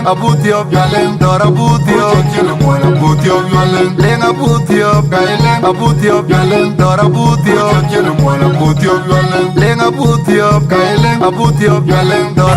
abutio violent dor abutio chile moy abutio violent leng abutio gaileng abutio violent dor abutio chile moy abutio violent leng abutio gaileng abutio violent dor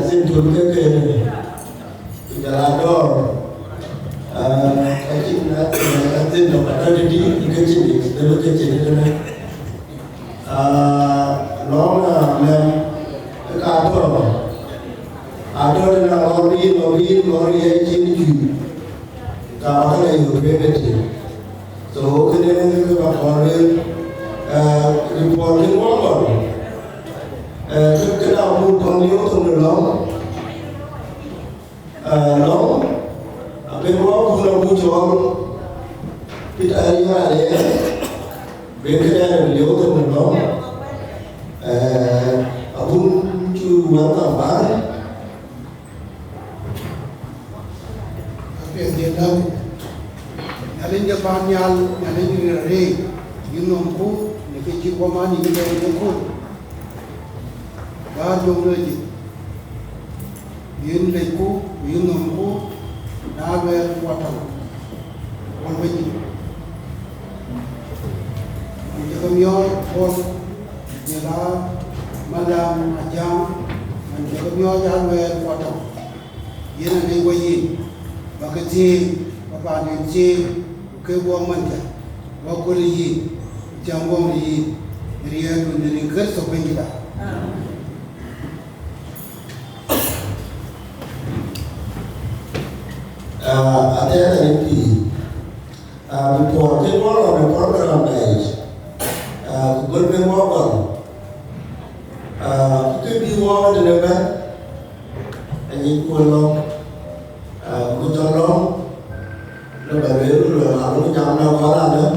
xin chúc cái jalador cái chuyện là tin được là đây đi cái chuyện gì đây là cái chuyện gì đây nó là men cái cá thôi ada là lori hay chuyện gì cả cái này được biết cái gì so cái này cái bạn hỏi report cái món còn cái nào muốn còn nhiều hơn nữa nó bên món cũng là mua cho cái ai ra đấy bên cái này là nhiều hơn nữa abun chu muốn làm bán cái gì đâu nhà lên Japan nhà lên Rê những ông cũ những cái chiếc qua mà những cái cũ đã dùng rồi gì những cái cũ những ông cũ đã về qua thằng còn bây giờ những cái miếng con như là Majak những cái miếng đã về qua thằng những là những cái gì và cái gì và bạn những gì cái buông mình cả và cái gì chẳng buông gì riêng của những cái số bên kita ada yang ini report cái món là program này cũng bên món còn cái view ở đây này anh nhìn quân long quân cho nó bài biểu rồi nó chọn đâu có là nữa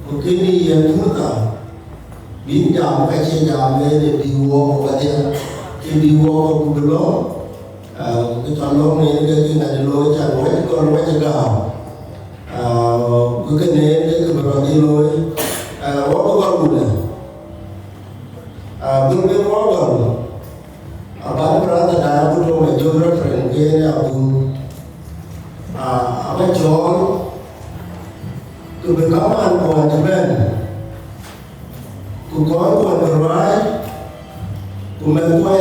một cái đi chúng ta biến chọn cái xe chọn về để view và cái view của cái đó cái chọn long này cái này lối chọn mấy con mấy cái gạo cái này cái bảo đi lối quá có con này bên bên quá còn bán ra là đã có trong cái chỗ reference cái là apa chọn từ bên các bạn còn thì bên cũng có còn berbái cũng bên quay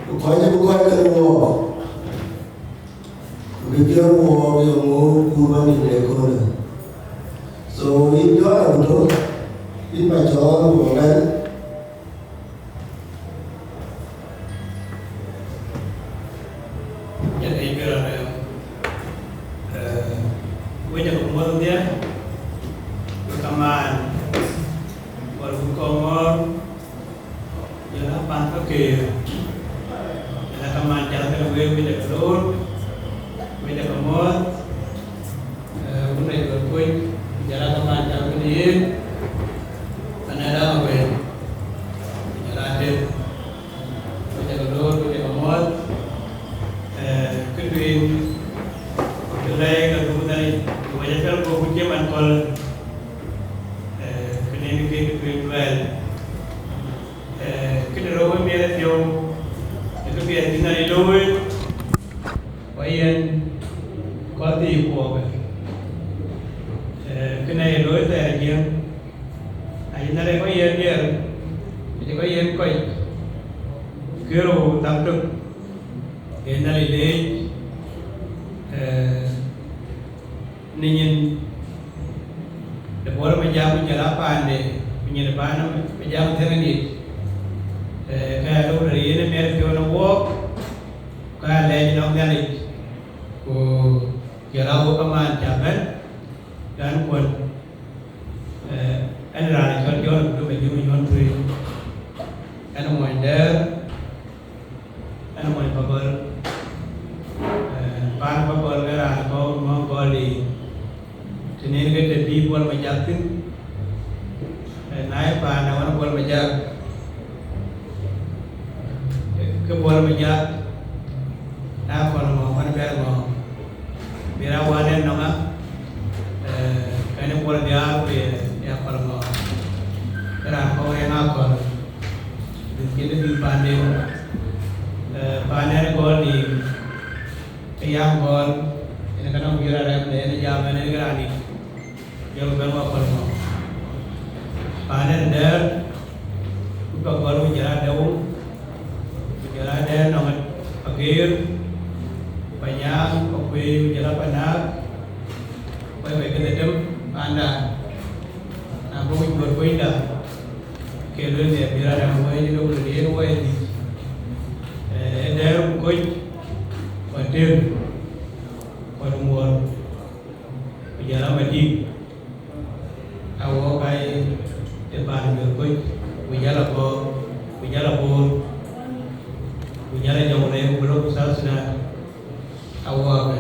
cũng có những cái mua bây giờ mua mua đi để coi được so ít đó là một ít mà chọn của bên Buol Majak naik pa na Buol Majak ke Buol Majak na ko mo man ber mo bira wane no nga kane Buol dia pe ya ko mo era ko ya na ko kini di pande pande ko ni yang gol ini kana bira ra ne jaman ne grani yang berapa perlu? Panen der, bukan baru jalan jauh, jala de no agir banyak kopi jala panak baik kita dem anda na bo berpinda kelu dia biar ada mau ini dulu dia mau ini der koi patir perumuan jala mati awo kai depan berkoi bijala pun bijala jauh dari belum besar sudah awal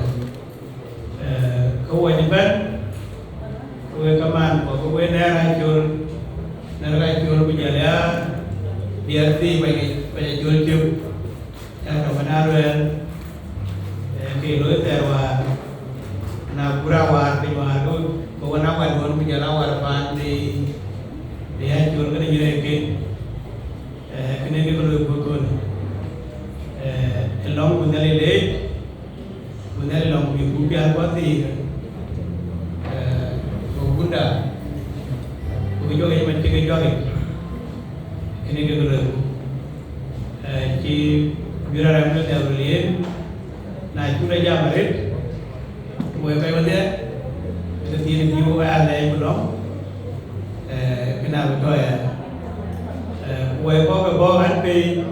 kewajiban keman bahwa negara jual bijala diarti bagi jual jual yang benar kilo terwa na purawan pimaru bahwa nawan jual bijala warpan di dia jual kan jadi kena kalau bukan long bundale long minggu biar pasti bunda begitu yang mencegah jogi kena kalau ci biar ramai dia beliin nah itu aja merit boleh kayak mana itu dia jiwa ada yang belum kena betul ya boleh kau kan pi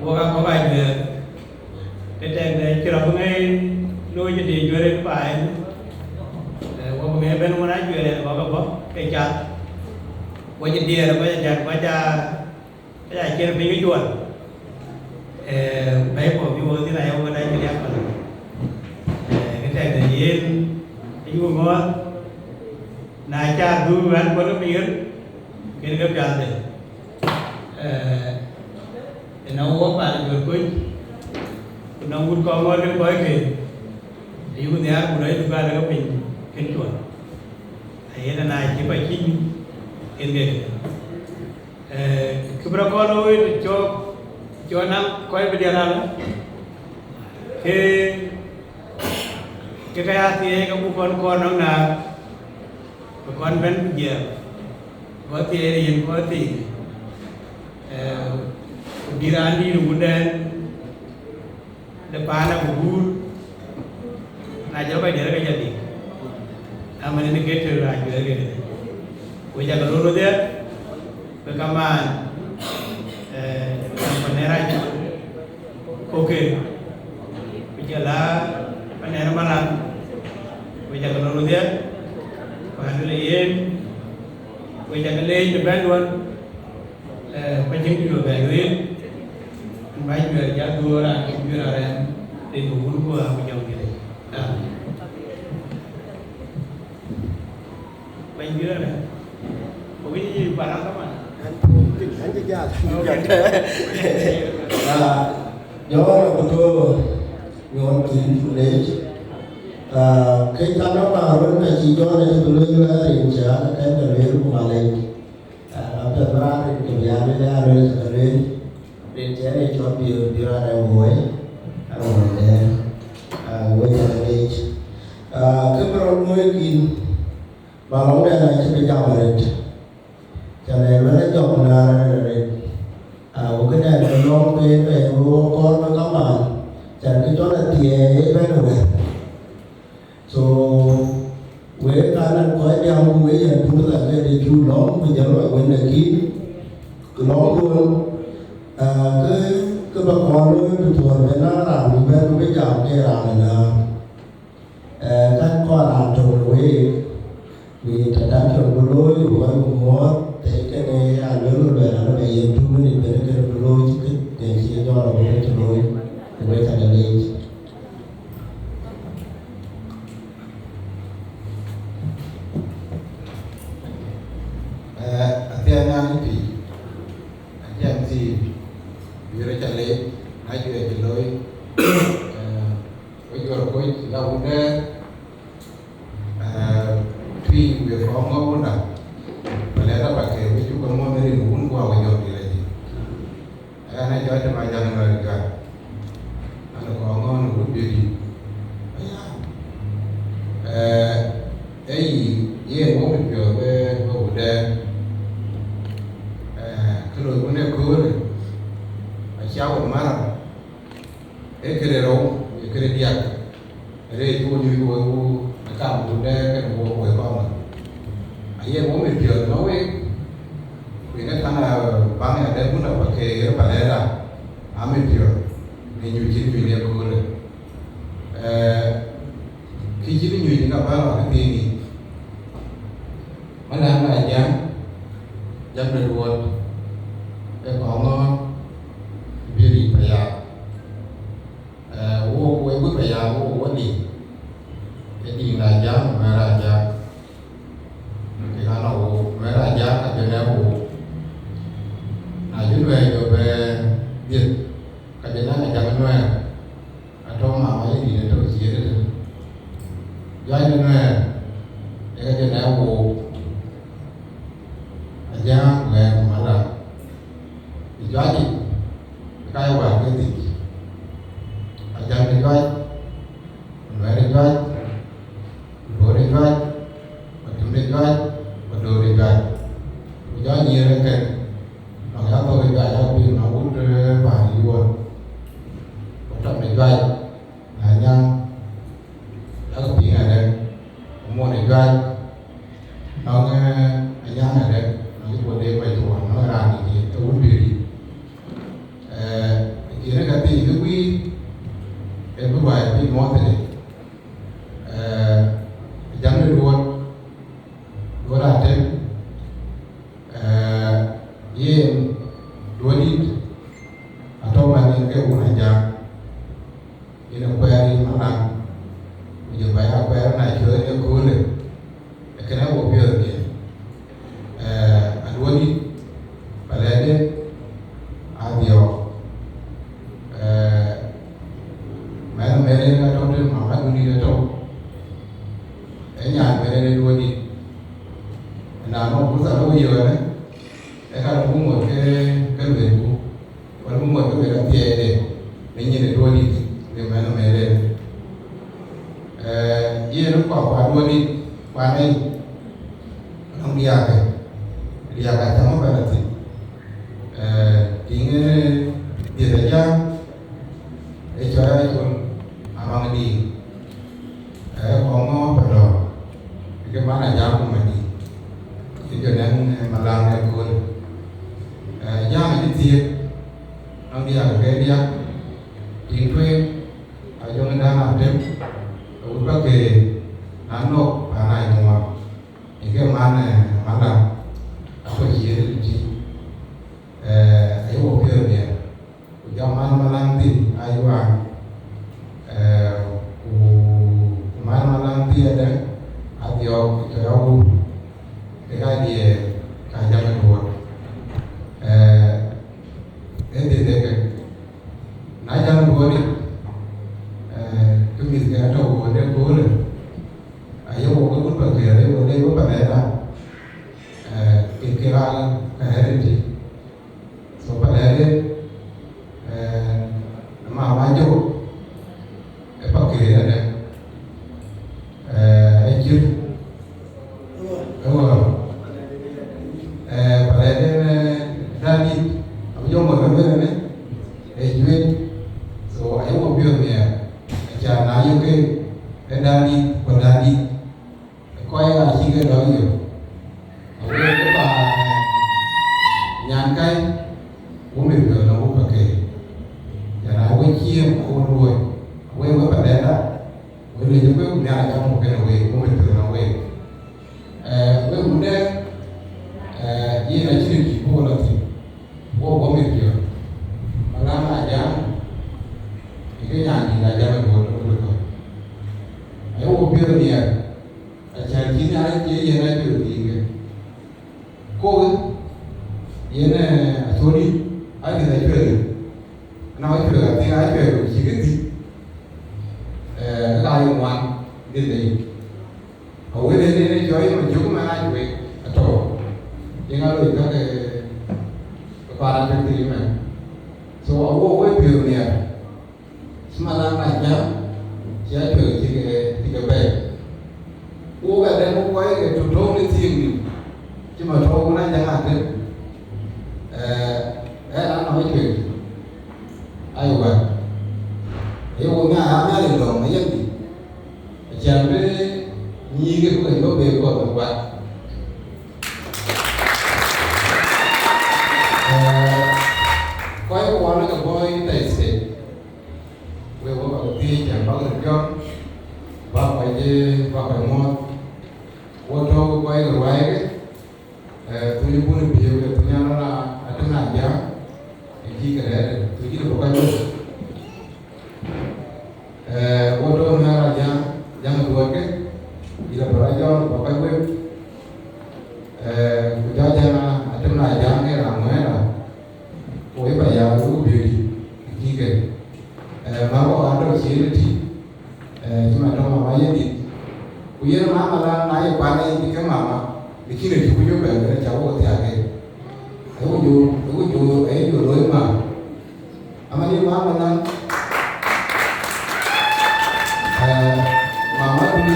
có bài về cái trang này khi đó ngay nuôi cho đi chơi đến bài có nghe bên ngoài nói chuyện này có cái chặt qua trên địa là qua chặt qua cha cái này kia là cái chuột mấy bộ video thế này ông ở đây cái đẹp rồi cái trang này yên cái vui ngon này cha vui ăn có nước miếng cái nước chặt này nó có bạn người quên nó muốn con ngon đến với kì thì cũng thế của đấy chúng ta đã có mình khen chuẩn thế là này chỉ phải chín khen nghề cứ bao con thôi cho năm quay video nào cái thì các con nó là con vẫn giờ có tiền có tiền dirandi kemudian depan ada bubur nah jawab dia kan jadi aman ini kita lagi lagi wajah keluru dia ke kamar panera oke bicara panera malam wajah keluru dia panelain wajah kelai depan luar penting juga baik mai juga jago orang juga orang di bubur gua macam gitu. Baik juga lah. Pokoknya barang apa? Kan juga. Do betul ngon kin lej. Cái tham đó mà vẫn là chỉ cho nên tôi lên là hiện trạng cái là về của mà lên. After that, it can be added then Jenny told you are away. I don't know there. Wait at age. Kebetulan mungkin balong dia nak cepat jalan. Jadi mana job nak ada. Mungkin ada long pay, kau nak kaman. Jadi kita nak tiada benar. So, we kanan kau dia we yang pun tak ada di long menjalan we nak long luôn. Cái bà con nuôi bình thường với nó làm thì bên cũng biết dòng cái làm này là các con làm trồng nuôi vì thật ra trồng nuôi của anh cũng có thế cái này lớn rồi là nó phải yên chung thì bên cái trồng nuôi chứ cái để chia cho là cái trồng nuôi thì bây giờ là đi tiang ngang thì tiang gì Yura chale, ayu ya jeloi, ujur koi lauda, tui we from ngawuna, balera pakai uju kamu dari ngun gua wajib di lagi. Anak jauh tu macam mana juga, anak kawan ngun beri. Ye mau berjual udah, kalau punya kur. chiao mara e kere ro e kere dia re tu ni ko ka mu de ke mo ko ko aye mo me pio no we ne kana ba ne de buna ba ke ba le la a me pio ne nyu ji ni ne ko le ki ji ni ni ka ba la ke ni mana na jam de wo e ko no biri pa ya wo ko pa ya wo ni e di na jam mara jam ke kana wo mara jam ka de wo na ju we jo be dit ka de na jam no atau ma ma ni de to ji de ya ni no e ka de na wo aja we mara jadi kai wa ke ti aja ni kai mere kai bore kai patum ni kai padore kai ja ni re ke no ya to ke ja pi na u de ba ni wo patum ni kai na nya ya ko pi na de mo ni kai no ne anya na de no ko de ba to no ra ni to u bi kira kata itu kui, buat kui mau tadi, jangan dua ratus, ye dua dit, atau mana ke orang jam, ini kuari mana, jadi bayar kuari nak jual dia kule, kenapa biar dia, dua dit, pada dia, adio. Mere ka to de ma ha ni de to e nya mere do ni na no ku sa ro yo ne e ka ku mo ke le ku wa ku mo ke ka tie de ne ni de do ni de ma no mere ye no pa do ni pa nei no dia ka ta mo ba ti tinge dia saja cara itu abang di ngomong pada bagaimana jam mandi itu yang malam yang kul jam itu tiap orang dia kerja dia tinggal aja mendalam dem udah ke nano panai semua ini mana malam apa jadi ayo biar dia zaman malam ti ayuan malam ti ada adio jauh dekat dia kajian kedua ini dekat najan kedua ni kemis kita tahu dia boleh ayo kita pun pakai dia boleh kita pakai dah kira kahari ti so pakai dia ma maju pakai ada ejir pada dani aku jom berapa ni ejir so ayo mobil ni jangan ayo ke dani berdani kau yang asing ke dah yo aku lepas nyangkai mobil ke nak pakai aku kiam aku ruai aku pada dah aku ni juga punya ajar mungkin aku betul aku aku muda ye nak ciri kipu nanti aku mikir malam ajar ini nyanyi ajar aku betul aku biar ni ajar ini ada ye nak biar dia kau ye nak sorry ada nak biar nói chuyện tiếng Ái về của chỉ cái gì lai ngoan đi đi hầu hết đến chơi mà chúng mà ai về tổ nhưng mà rồi các cái para petri mà so aku với biểu này semalam aja saya biểu tiga baik aku ada mau quay cái tụt lông lên thiên đi chứ mà thôi cũng đang chẳng hạn đấy anh nói chuyện ayo ba ayo wo nga le lo ma yandi chambe ni ge ko yo be ko ba coi có nó cái coi tài xế về có bảo ti chẳng bao giờ cho và phải đi và phải mua ô tô quay rồi quay cái tôi đi buôn bây giờ tôi nhớ nó là ở trong này giá khi cái đấy tôi chỉ được có cái ô tô này là giá một đôi cái chỉ là bảo cho có cái web cho ở trong này giá cái là mới là ôi bây giờ tôi biểu đi khi cái mà có ăn được gì thì nhưng mà trong mà bây giờ thì bây giờ mà là nãy quan này thì cái mà khi này chúng tôi về cái cháu có thể cái thấy có dù ấy dù đối mà đi mà là mà tôi đi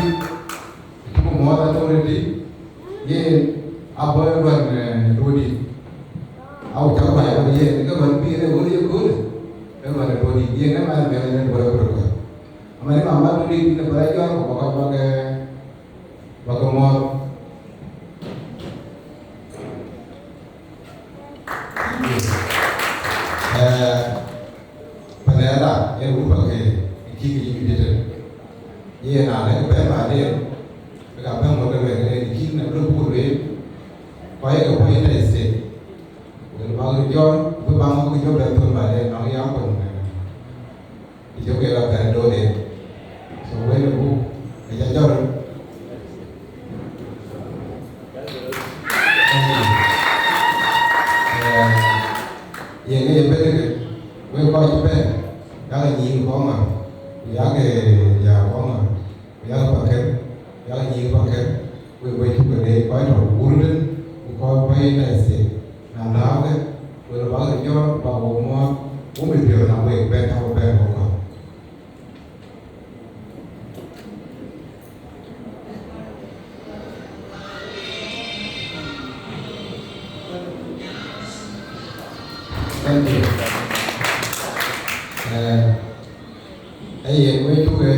cũng mua ra tôi đi ye apa yang buat đi au cháu phải là gì cái vấn đề này vấn đề cũ cái vấn đề rồi đi cái mà về này bữa bữa mà nếu mà tôi đi thì phải cho có cái mua phần này là em cũng phải cái gì biết được như là cái bé mà đi gặp em một cái về này thì khi nào nó buồn về quay cái quay này sẽ bao nhiêu cho với bao nhiêu cho đời thôi mà để nói giáo còn thì chỗ kia là cái đồ để số với nó bu để cho rồi vậy cái bên này với coi cái bên đó là nhiều có mà giá cái già có mà giá bằng cái giá nhiều bằng cái với chụp cái để coi rồi buồn lên coi quay này sẽ làm đó cái vừa bảo cho vào mua 40 triệu nào về bên thao bên của con. Thank you. Ấy với chú cái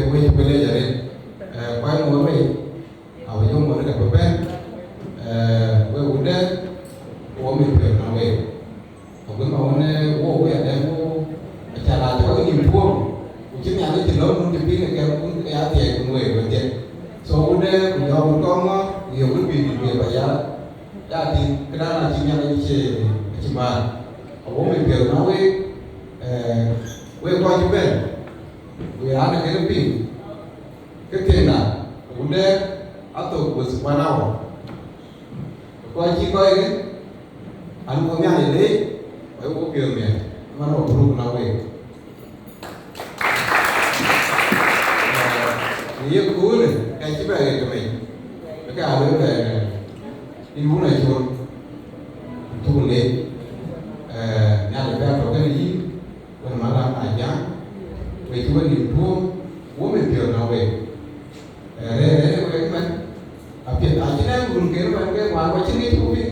này giờ đi quay mua mấy ở trong một cái bên với vấn đề 40 triệu nào về cái màu này ô cái này ô chả là cho cái niềm thua chứ nhà cái chuyện lớn không chụp cái này cũng cái tiền của người về tiền số đây của nhau con nhiều cái việc về giá thì cái đó là chỉ nhà cái chỉ mà bố mình biểu nó với coi chụp bên vì ăn cái pin cái tiền nào cũng đây áp dụng của quan nào coi chỉ coi cái anh có nhà gì đấy phải có biểu mẹ mà nó không nào về nhiều cú này cái chỉ về của mình cái áo đấy về đi uống này chuồn lên nhà để về có cái gì còn mà làm lại giá về chú anh điểm thua uống mình biểu nào về đấy cái mình ở hiện tại chỉ đang dùng cái ngoài cái chân đi thu đi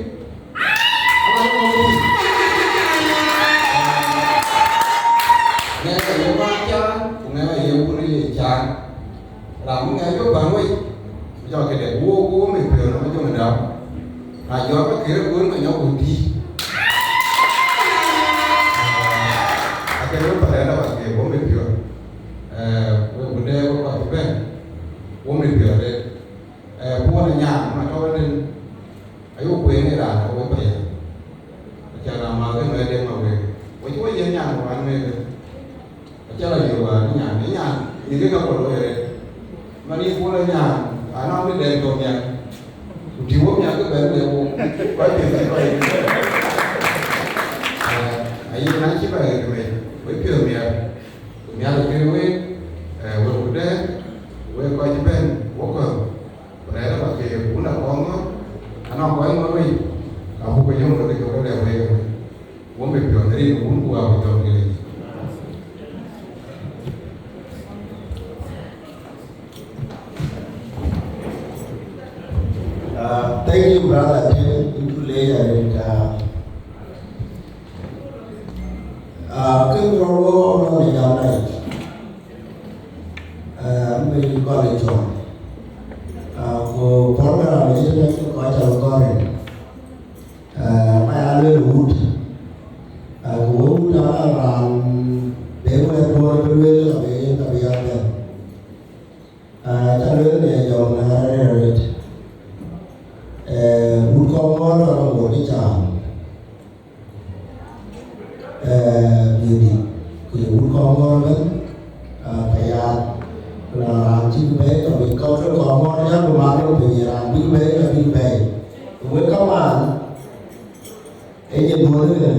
nghe cái yêu ba cha cũng nghe cái yêu của đi cha làm nghe cho bạn ơi cho cái để bố mình biểu nó cho mình đâu là do cái kia cuốn mà nhau cùng đi cái lúc phải là bạn kia bố mình biểu vấn đề của bạn bên bố mình biểu đấy bố là nhà mà cho nên ấy bố quên này là bố phải chả làm mà cái người đem mà về với chú ấy nhà của anh về chả là nhiều nhà những cái câu nói này mà đi phố lên nhà nó đi đèn cầu nhà chỉ bố nhà cái bên đều quay tiền cái này ấy nói chỉ về mình với trường nhà là cái với một đế với coi chỉ bên bố cờ đấy là bảo kì cũng là con nó có anh mới không có dùng được cái chỗ đó đều về muốn mình biểu thấy muốn qua một chỗ như này. Thank you, brother. Into later and cái robo nó này giàu này mình coi lại chọn cô phó ra là mấy cái coi chào con này mai ăn lên hút cô đã làm để mà mua bên là bị ăn này cho nên này dòng này hút con ngon là một cái chả nhiều đi thì hút con ngon lắm phải làm chim bé còn mình câu cho con ngon nhá mà nó phải làm chim bé là chim bé với các bạn ấy nhìn mua nữa này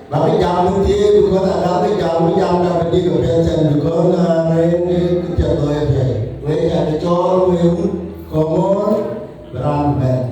và cái dòng như thế có là đó cái dòng là mình đi của bên chân được có cái chợ tôi phải với nhà để cho người hút con ngon làm bền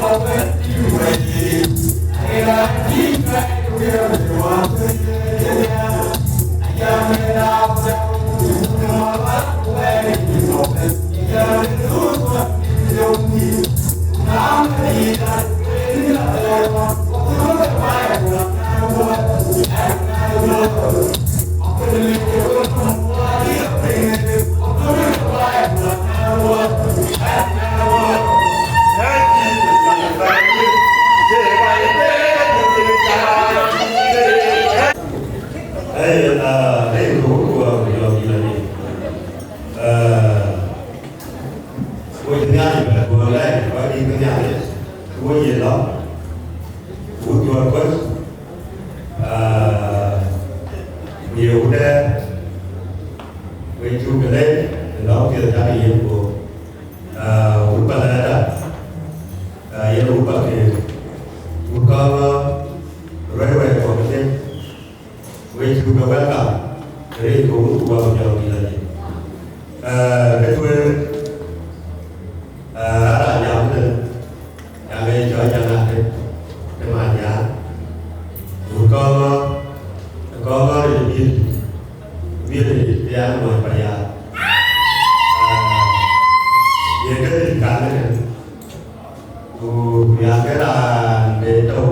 Buol Gue nyari gue lagi bagi nyari gue jelas gue jual kos nhiều đây gue juga đây nó kita cari yang gue lupa ada yang lupa ke buka rewe komite gue juga welcome dari gue buat jauh lagi kedua ada yang cho chẳng hạn cái mà giá có biết thì ăn mà phải về cái tình cảm này cái là để đầu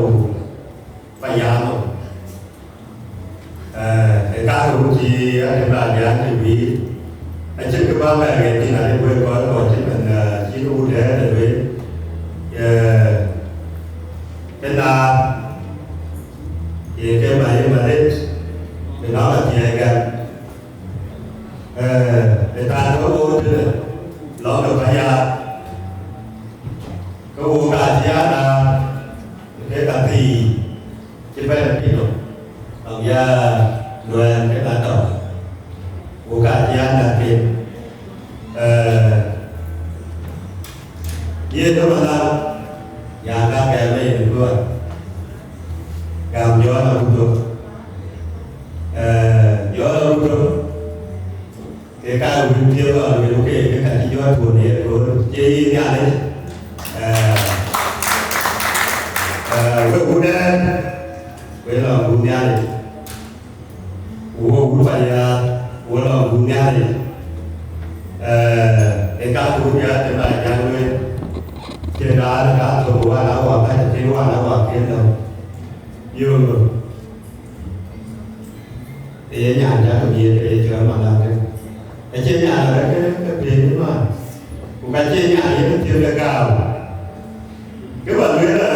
phải ăn cái cá cũng chỉ anh là giá thì vì anh chưa có bao ngày thì là quên có rồi chứ mình chỉ ưu thế để với cái là thì cái bài mà đấy thì nó là gì cả người ta có vô chứ nó được phải có vô cả giá là cái là thì chứ phải là cái đâu ông gia người cái là đâu vô cả giá là cái gì đó mà là nhà các cái này được luôn cảm gió là được gió là được cái cao bình tiêu là mình ok cái cả gió thuần này rồi chơi nhà đấy với bún đen với là bún nhà này bún phải bún là bún nhà này cái cao bún nhà thì là nhà người trên đó là cá thuộc qua nó hoặc hay là trên qua nó hoặc trên đâu dương rồi để nhà ra cái gì để cho mà làm cái trên nhà là cái tiền mà của cái trên nhà thì nó chưa là cao cái bản nguyên là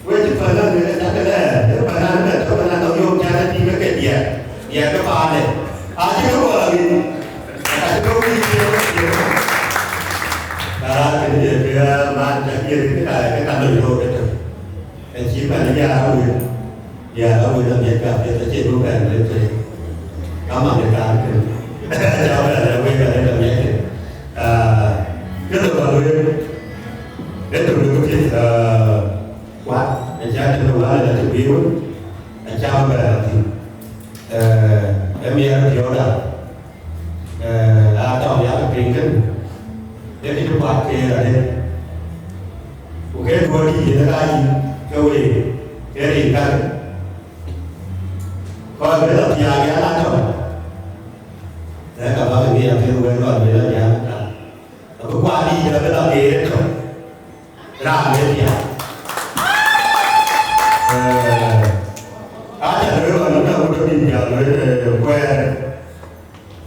với chữ phần là người ta chắc cái này nếu mà nó là cho nó tao dùng cha nó đi với cái gì cái bàn này chứ không là gì cái không đi cái mà chẳng như cái căn bệnh rồi đấy cái chỉ mà nó ra ở người làm việc cả để ta chế độ cảnh để chơi cảm ơn người ta cháu là quên là làm việc cái đầu vào người đến từ cái chuyện quá anh cha cho nó là chủ yếu anh cha về thì em nghe nó hiểu là trong giá là kinh kinh để cái chúng bạn kia là đây của cái đua đi nó ra gì câu gì cái gì ta coi cái lập nhà giá lan rồi để cả ba người làm theo cái gọi về là giá nó qua đi rồi cái lập gì đấy rồi làm cái gì chả nhớ là nó đâu có nhìn nhận với quen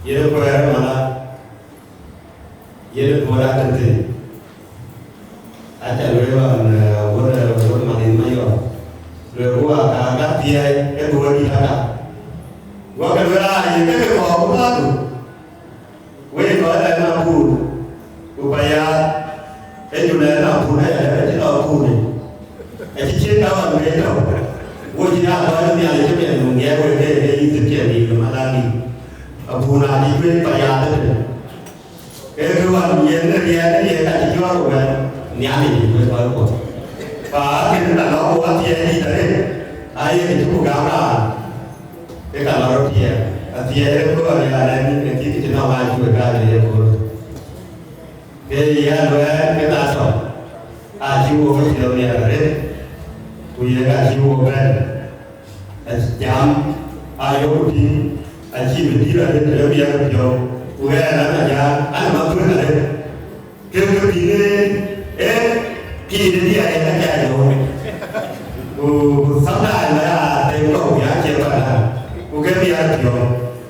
vậy nó quen mà là vậy nó vừa ra chân thì chả nhớ là vừa mà nhìn mấy rồi qua cả các tia cái đuôi đi ra qua cái đuôi ra thì cái cỏ cũng ra được quên nói là nó phù của bây giờ cái chỗ này nó phù này là cái nó phù này cái chiếc đó là cái đâu vô chỉ là nói là nhà cho mình nghe về cái thực hiện gì mà đang đi phù nào đi quên bây giờ đấy cái cơ quan nhiên nó nghe ta chỉ cho rồi nhà mình mới nói của và cái là nó có tiền gì đấy ai thì chúng gạo là cái cả nó tiền có là nên cái nó mai chúng ta để có cái gì đó cái ta sợ chịu cái điều này là đấy bây giờ chịu cái jam ayo đi chỉ mình đi là để bây giờ điều bây giờ là nhà anh mà quên là đấy cái gì đấy khi đi ai đã chạy rồi sáng nay là tiền cầu giá chế bản là cái bây giờ kiểu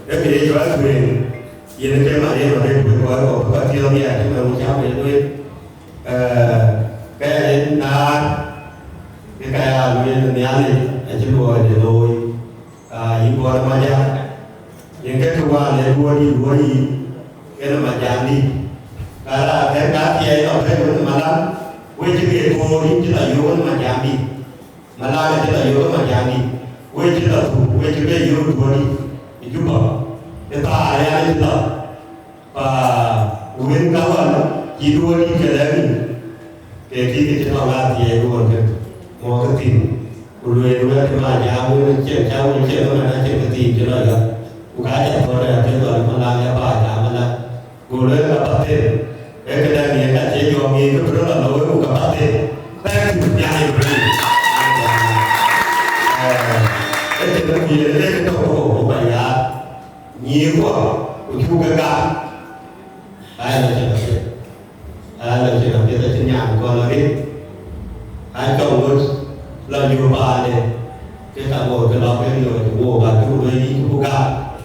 để bị cho anh quyền vậy cái mà đi vào đây quyền có tiêu nhà chúng ta muốn cháu về nuôi cái đến cái nguyên nhà này chúng tôi để nuôi những con Majak những cái cơ quan để nuôi đi cái nó mà giảm đi Karena mereka dia itu malam, wajib itu kita juga macam ni, malam kita juga macam ni, wajib juga itu kita ayah kita, uwen kawan, hidup di jalan kita orang dia itu orang mau ketin, ulu macam jauh mana ketin jalan ya, bukan aja orang itu malam apa malam, ulu apa cái này người ta chỉ cho nghe cái đó là lỗi của các bạn thế, cái chủ nhà này rồi, cái chuyện đó gì đấy cái đầu của bạn ya, nhiều quá, của chú cái cả, ai là chuyện nào biết là chuyện nhà của con là biết, ai chồng luôn là nhiều bà này, cái thằng ngồi cái đó bên người chủ bà chủ đây chú cả,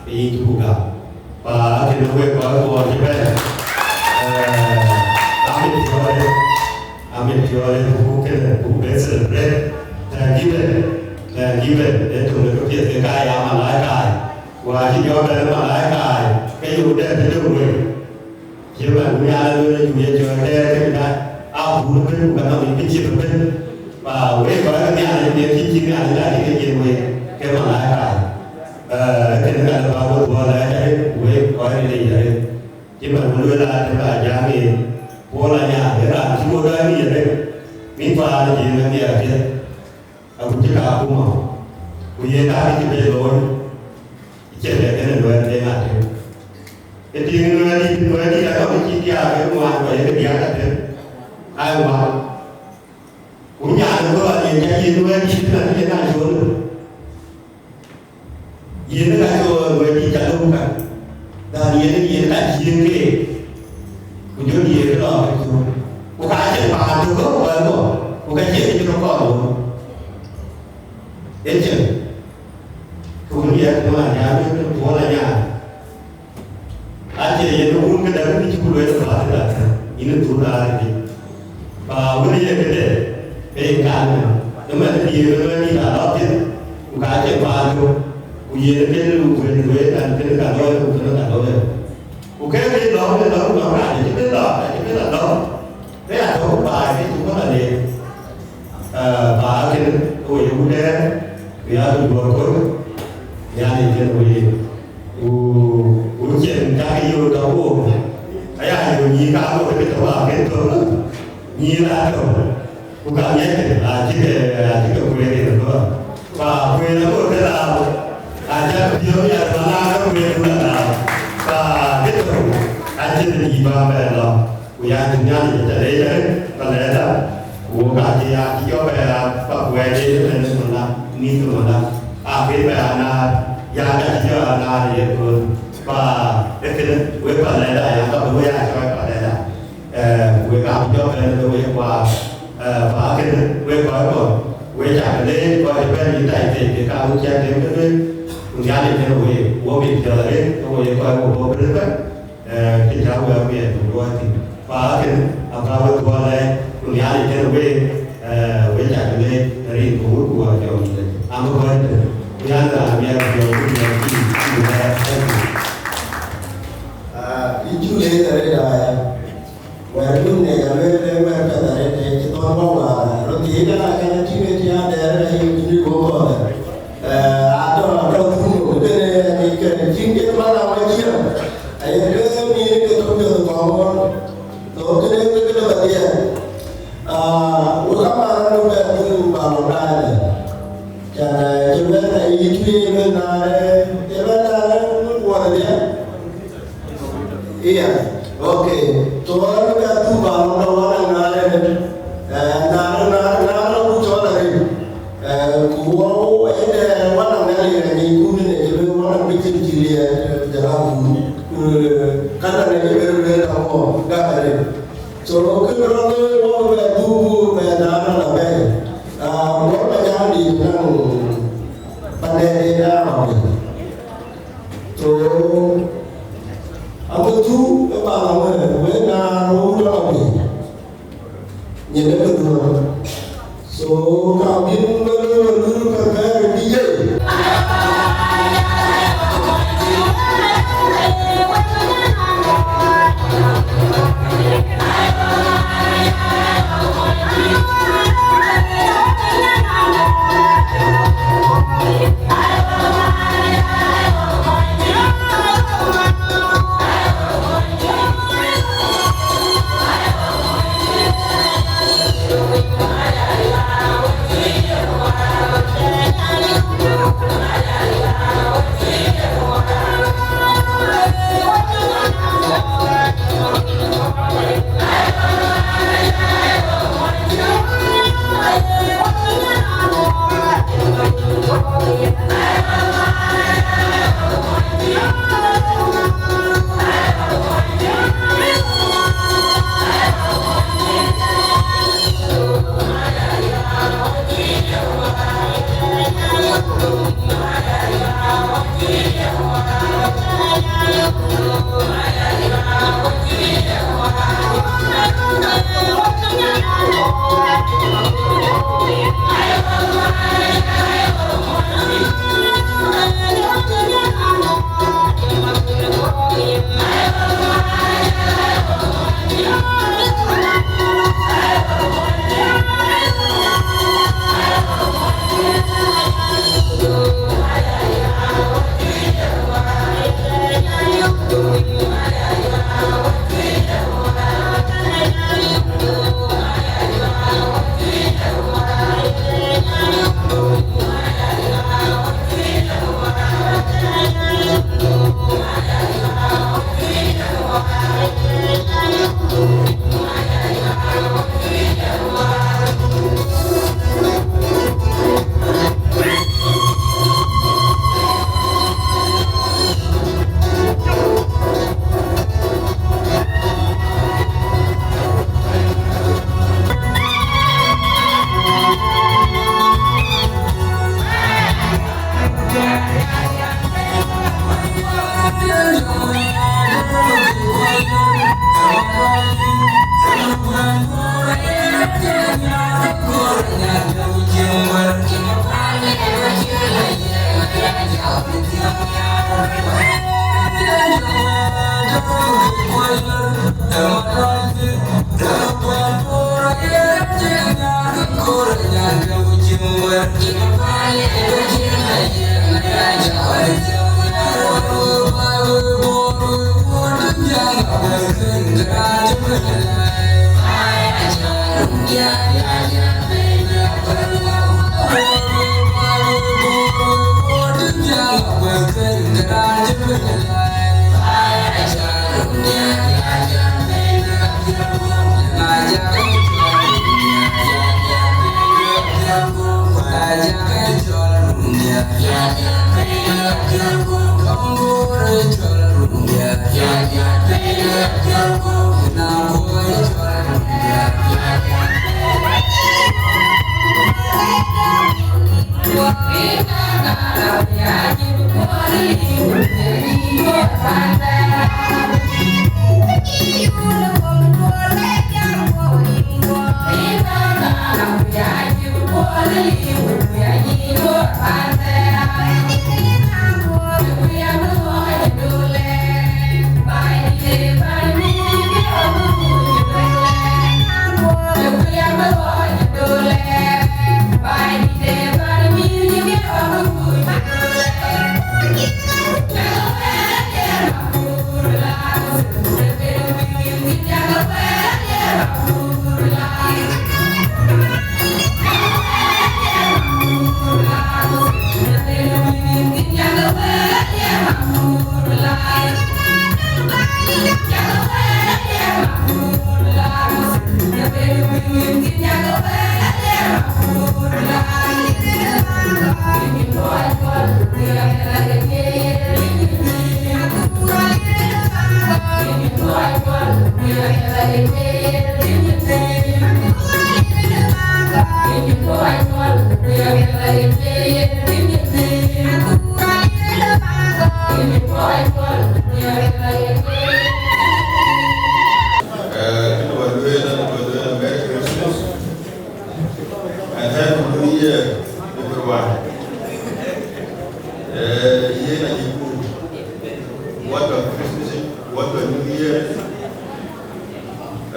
đi chú cả, và cái nó quên quá rồi như vậy. Amin jual bukan celebrate given itu mereka pilih kaya malaikat wajib jual malaikat kayu udah terus jiwa dunia lalu juga jual kita aku bukan orang pinjam bukan và với cái nhà này thì chỉ nhà này thì cái gì cái malaikat cái này là bao nhiêu là cái với cái này là chỉ mà muốn là giá thì Buol nhà để làm chúng tôi đây như vậy, miếng pha thì gì là gì vậy? Aku cakap aku mau, aku ye tadi kita lor, cakap kena dua dengan tu. Jadi dua ni kalau kita dia ke rumah kita dia kata, ayo mah, punya tu ada jadi dua ni kita nak jual, ye nak jual dua ni jalur kan, dan ye nak jual ke. Kunjung dia tu lah itu. Bukan aja pakai tu kau, bukan aja itu kau. Itu. Kemudian tu ada tu bolanya. Aja yang tu pun kadang ni cukup luar biasa. Ini tu lah ini. Bahawa dia kata, kan. Teman dia ni dah lapis. Bukan aja pakai tu. Ujian dia lu dan kena kalau. Okay, cái đó nó ra thì biết là đó thế là số bài cái chúng nó là gì và cái tuổi u đen vì ở tuổi cuối nhà thì chuyện vì u chuyện cái yêu đâu u cái ai yêu gì cả một cái chỗ là cái chỗ như là chỗ u cảm nhận là chỉ cái quê thì được thôi và quê nó có cái là chắc thiếu nhà nó nó quê cũng là và tiếp tục anh chưa được gì vào về rồi của gia đình nhà thì sẽ lấy đấy và lẽ là của cả chị chỉ có về và về đi nên mình làm nghiên cứu mình làm biết về là gia đình chỉ cho là thì và cái với và lẽ là có với gia cho và lẽ là với cả cho về với và cái với gói rồi với trả lên coi bên những tài thì cao trang đến cái gia đình theo đuổi của mình chờ đấy tôi coi của tôi rất cái cháu về miền của tôi thì và cái vào của đây của gia đình theo đuổi với trả lên riêng của chồng anh có coi gia là miền của đi chú lên tới đây là về lúc này là lên về cái này thì tôi mong là nó chỉ là cái chú lên thì anh để là như bố rồi atau kalau tunggu cái chính cái mà làm cái gì ấy cái mi cái công việc của tôi cái vấn đề ulang mà nó về những bảo đại này cho nên là ý thuê bên này cái bên này nó qua đấy iya ok tôi đã tu bảo nó đang này nó cũng cho là của cái wannan ngali ne ni kuma ne ke wannan bikin jiliya da rabu kana ne ke ne da ko ga bare so ko ko ro ba du ba da na ba mo ba ja di nan pande da ma so amu tu ba ma we na ro da ba ni ne ko so kami menurut kerja dia.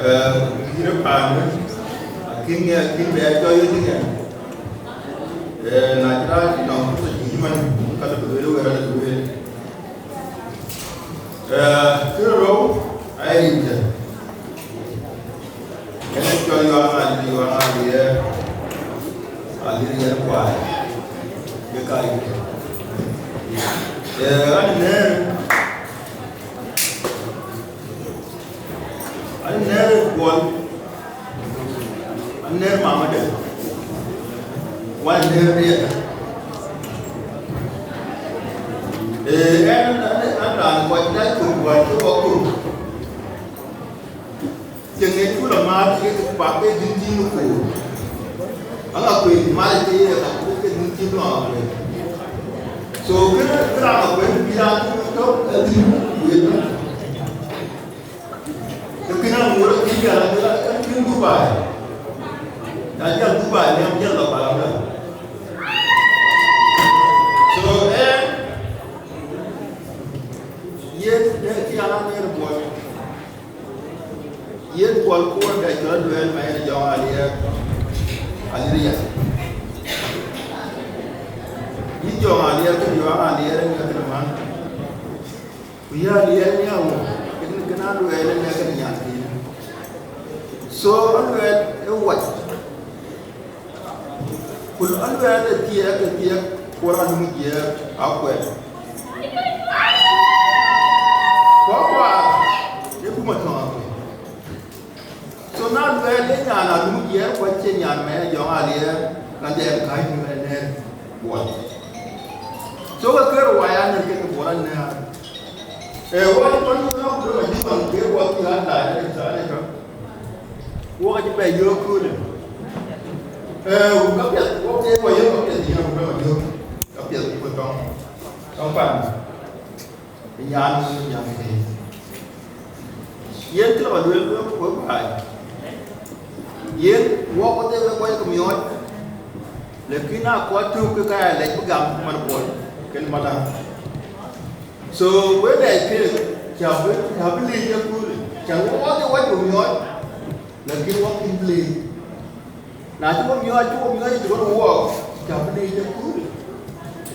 Kira pan king bea cho yêu tiếng là kita nong chỉ mình kalau begitu ada begitu kira ro ai itu cái cho yêu dia dia kuat dia kaya Anner Buol, Anner Mamade, one near here. And what that could want to walk. The net full of market is packet in Timu. I'm not going Malay and pocket in Timu. So, when we are to talk, Kena mulut tiga adalah kan Dubai. Dah Dubai ni yang jalan malam dah. So ye tiada ni Buol. Ye Buol pun dah jalan duel main jauh alia. Ni jauh alia tu jauh alia ni kat mana? Biar alia ni awak. Kena duel ni kat mana? So alwet what? Kul alwet tiak koran mugia akwe. Kwa dia pun macam apa? So na alwet ni nyana mugia kwa cenyan me jong alia nanti kai ni ne buat. So kalau wayan ni ke koran ni. Wayan pun nak beri macam dia buat tiada ada sana kan. What you pay your good? Cấp nhật, quốc tế qua yếu cấp nhật thì nó cũng rất là nhiều. Cấp nhật thì còn trong phần thì nhà thì yên tức là đuôi nước cuối bài yên quốc có thể quay cầm nhói để khi nào có chung cái lấy cái gầm mà nó buồn cái mà là so với này kia chào với ly cho cô chẳng có cái quay cầm nhói lagi walking play. Nah, cuma mio itu cuma walk. Jangan ni je pun.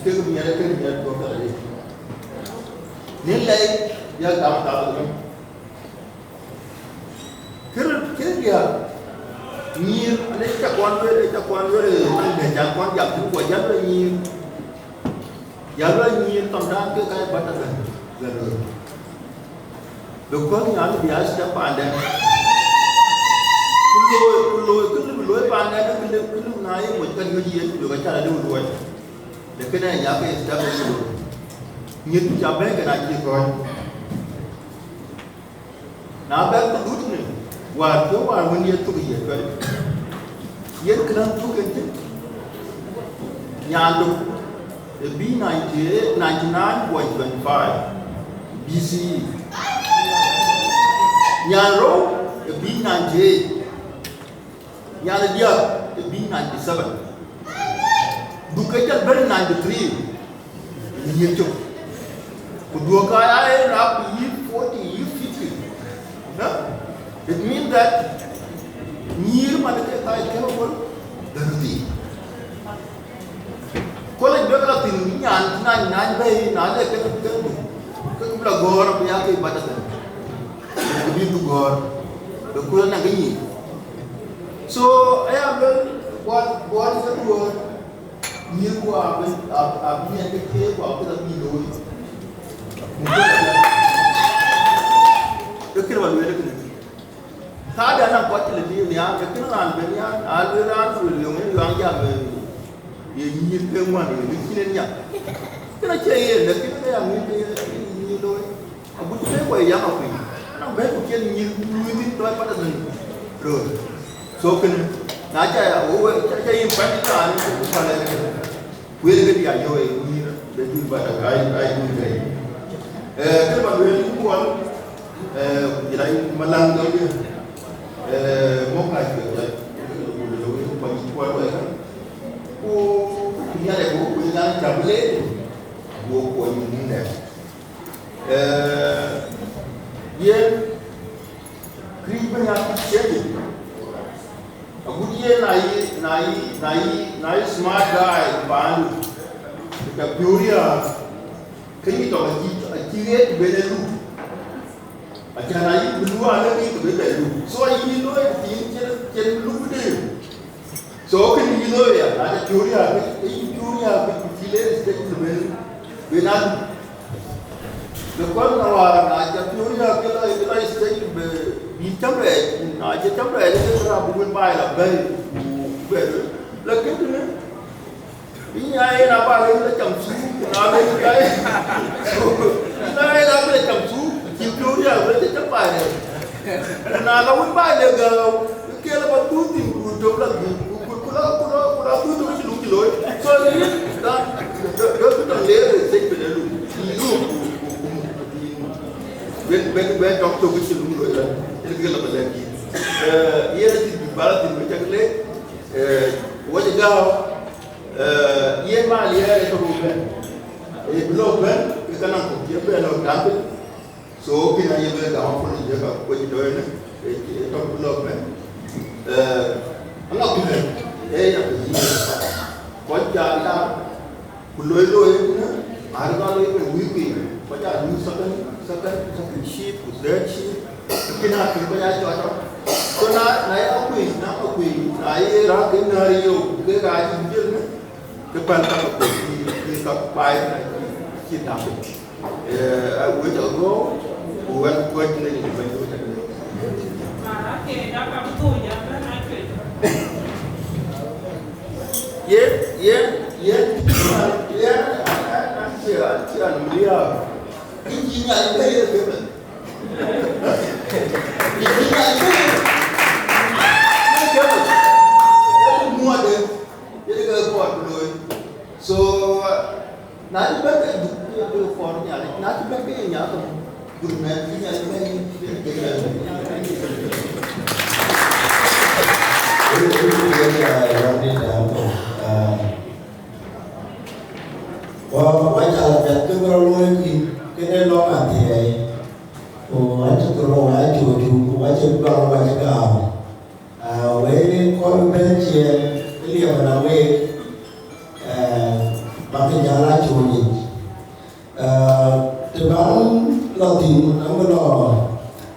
Kita punya tu tadi. Nilai yang tahu. Kira dia ni ada cakuan dua, ada cakuan jam tu buat jam ni. Jam ni tentang ke kaya batasan. Doktor ni ada biasa pandai. Lối ban này nó cứ lúc này một cân cái gì được cái là đủ rồi để cái này giá về sẽ phải đủ nhưng cho bé cái này chỉ rồi nào bé có đút này và thiếu vào nguyên nhiên tôi gì vậy yên cái năng thuốc cái chứ nhà được B99.25 BC nhà rô B98 yang dia B97 bukan kan ber 93 ini tu kedua kali rap E40 E50 it means that near mana ke kai keropol darti kalau dia kalau tinggal nan bay nada ke pula gor punya ke ibadat begitu gor dokulan nak ini. So, I have what is the word? You go up and the cave up to the below. Look at what we're looking at. Third, I'm not watching the deal. The African land, I'll be around for young you need the money, you can young. Can I say, the people are moving you? I would say, why young of me. I'm very good. You do it road. So can I say in Pakistan, we'll get the idea we do, but I do say. But we'll do one, like Malang, more like we had a book, we had a tablet, walk what you need there. Yeah, creeping up. changing. A good year, nice smart guy, Ban, the Puria, can you talk a giant Benelu? I can blue and Benelu. So I know it, can look at him. So can you know it? I Puria, with Chile, state the Benelu. The one I just Puria, state the temperate, I just temperate, I will buy a very well. Look at me. I ain't about to come to, I will buy it. I will come to, you Puria, let it buy it. And I will buy the girl, you care about 2 things, who don't like you, who could have to look below it. So the lady take the look. When doctor which you look at, it's a little bit here is the ballot in Majak. What you go, Yema, here a blow pen, you cannot give a no camping. So, can I ever go for the job? What you doing? A top blow pen. I'm not doing what you are. Puloy, I don't even weeping. But I do second sheep, third sheep. You cannot think about it. So now I rock in you, the guy in the panther, he got by kidnapping. I would go when questioning so not better for not better good man. Well, I got that good old get a long at the day. Oh, I took a long way to watch it go, watch it go. Waiting for the bench here, live and away. Bakijala Chuni. The Ban Latin, Angolo,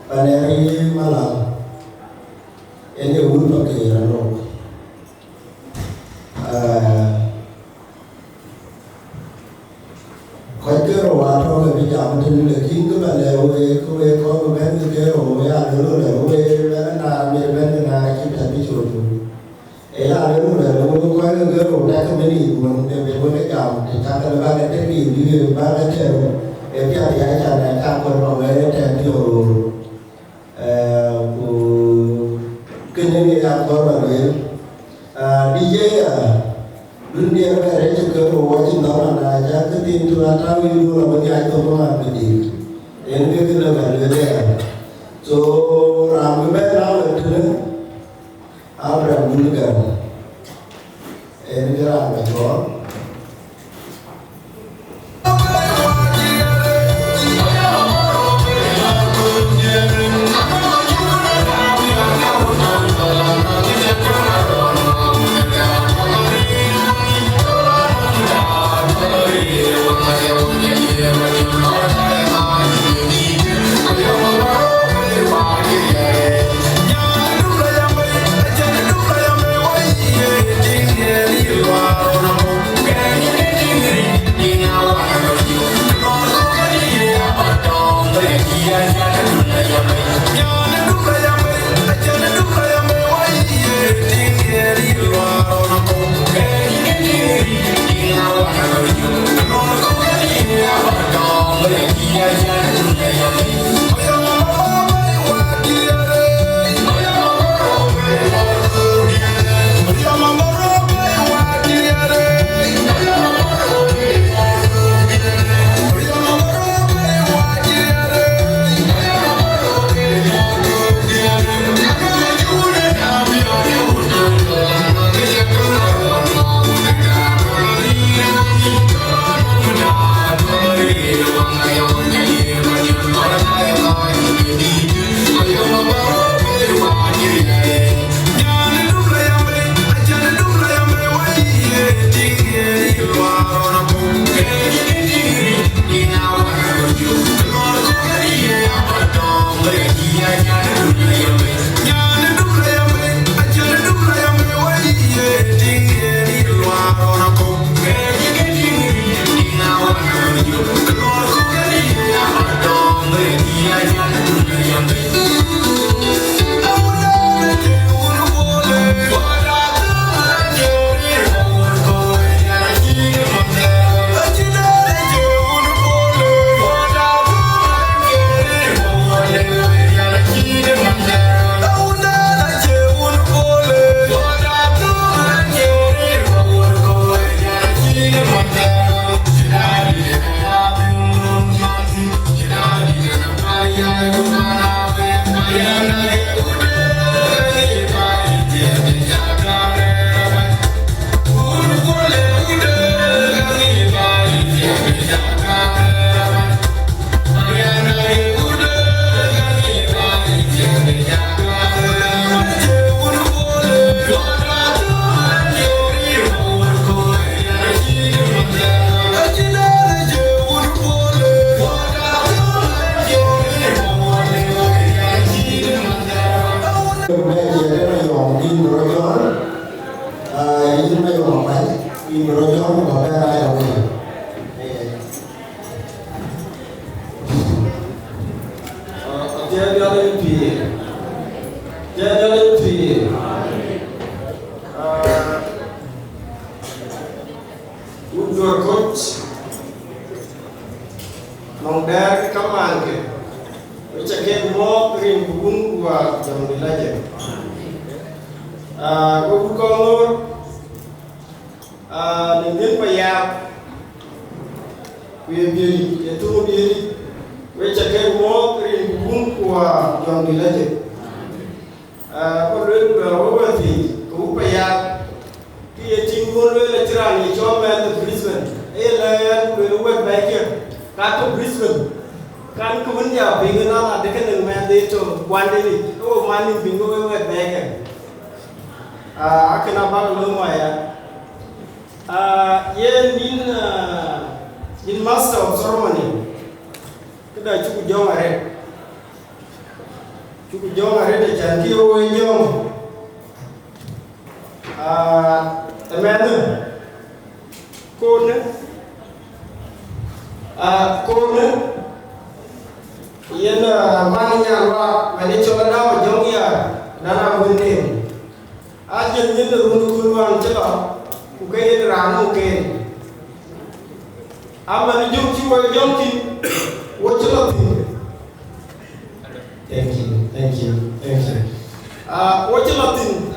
Paneri Malam, and the Woodbucky. Quite good or what all the job in the king of a way, call the band to go away, I don't know, away, and I made a band and I keep that picture. I don't know, quite a girl that many when they were a job, they talk about a technique, you about a term, if you have a can't go away and you couldn't get out of it. DJ. Dunia kerja juga wajib nama naja ketintu atau itu apa dia itu mana bedi, ini kita berbeda. So ramai benar itu, apa bukan? Ini ramai kok. Jangan lupa yang mà dọn đi rồi gió ý mà dọn phải đi rồi gió nó gọi ra đây rồi Dia ada di Udur coach mengdar kaman ke ucapkan mau kirim buku gua jam belajar gua buka nur ningin payah biari itu biari ucapkan mau kirim buku gua jam belajar perlu berapa sih gua payah kia tinggal lecturer ni cuma di Brisbane, layan beruat baiknya, kata Brisbane, kan kemudian bingungan ada kan yang main itu, kuandeli, oh maning bingung beruat baiknya, kenapa lumayan, in master of ceremony, kita cukup jauh ada janji orang jauh. Teman kone yana maninya wa mani chola na jongia nana bunde ajen yin rundu kunwan chela ku kay ranu ke amani jumchi wa jonki wo chela thank you wo chela tin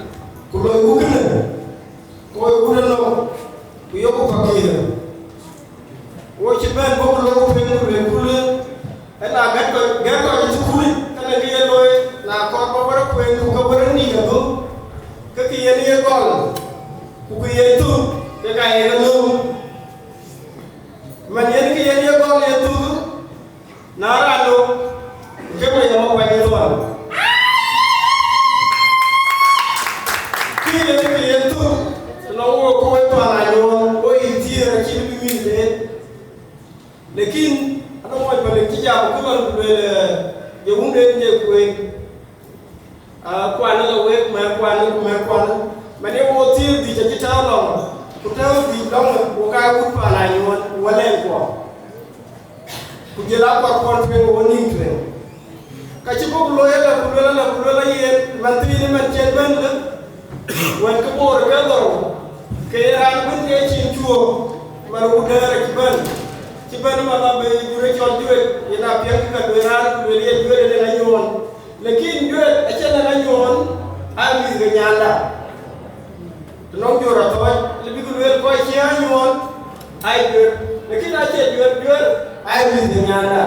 ku lo ukene ko urano yo ko fakira wo ci ben bo lo ko ben ko ena gatto ci kuri kana ke loy na ko bara ko en ko bara ni go ke ki yeni gol ku yetu ke ka yena no man yeni ke yeni gol yetu na ralo ke ko yama ko yetu ki yeni ke yetu no ko ko ana yo o itira ki bi de lekin ana mo bale ki ja ko ko le ye hunde je ko ko ana lo we ma ko ana mane wo tir di ja ta lo ko ta di long ko ka ku pa na yo wala ko ku je la ko fe woni tre ka ci ko lo la ye man tri ni man chen ben le wan ko bor ka do kairan bin ke cin tuwo mar udara kiban ma ba be dure chon duet ina pian ka dueran duele duele na nyon lekin duet achana na nyon ami ga nyanda no jora to lebi ko duel ko ci nyon ay duet lekin ache duet ami ga nyanda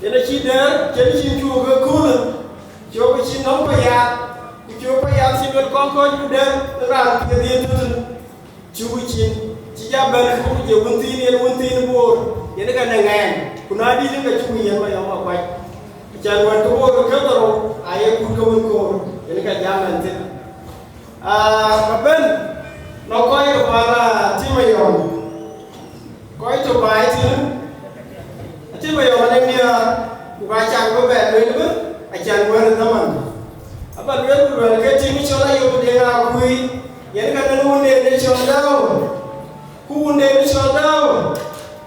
ina ci der cin tuwo ga kula ko ci non pa ya Cuba yang sibel kongkong juga terang kemudian tu cuci cijaban aku je wunti bor jadi kan dengan kunadi ni kan cuci yang apa baik jangan tu bor ketero ayah pun kebun jadi kan jangan tu kapan nokoi kepala timayon koi coba itu timayon yang dia baca kebet itu ajar buat teman apa dua ke cimi chola yo dia kui yani kan nunde ne chola ku nde ne chola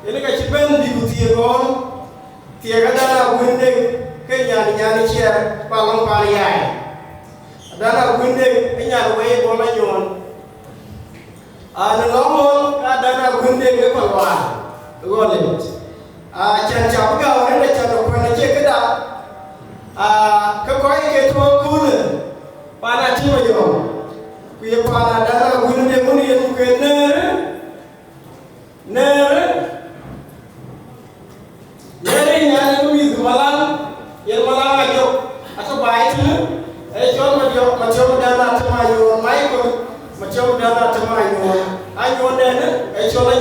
yani ka chiben di kutie gon tie kada na winde ke nyani chia palang pariai dana winde nyani we bola nyon ana ngomong dana winde ke palwa gole chan chap ga ne chan ko ne che kada ka koi ke to kule pana ti yo ku ye pana dana winde mun ye ku nere nyane ku mi malang ye malang ajo ato bai tu chon ma jo dana ta ma yo mai ko ma jo dana ta ma yo ayo ne chon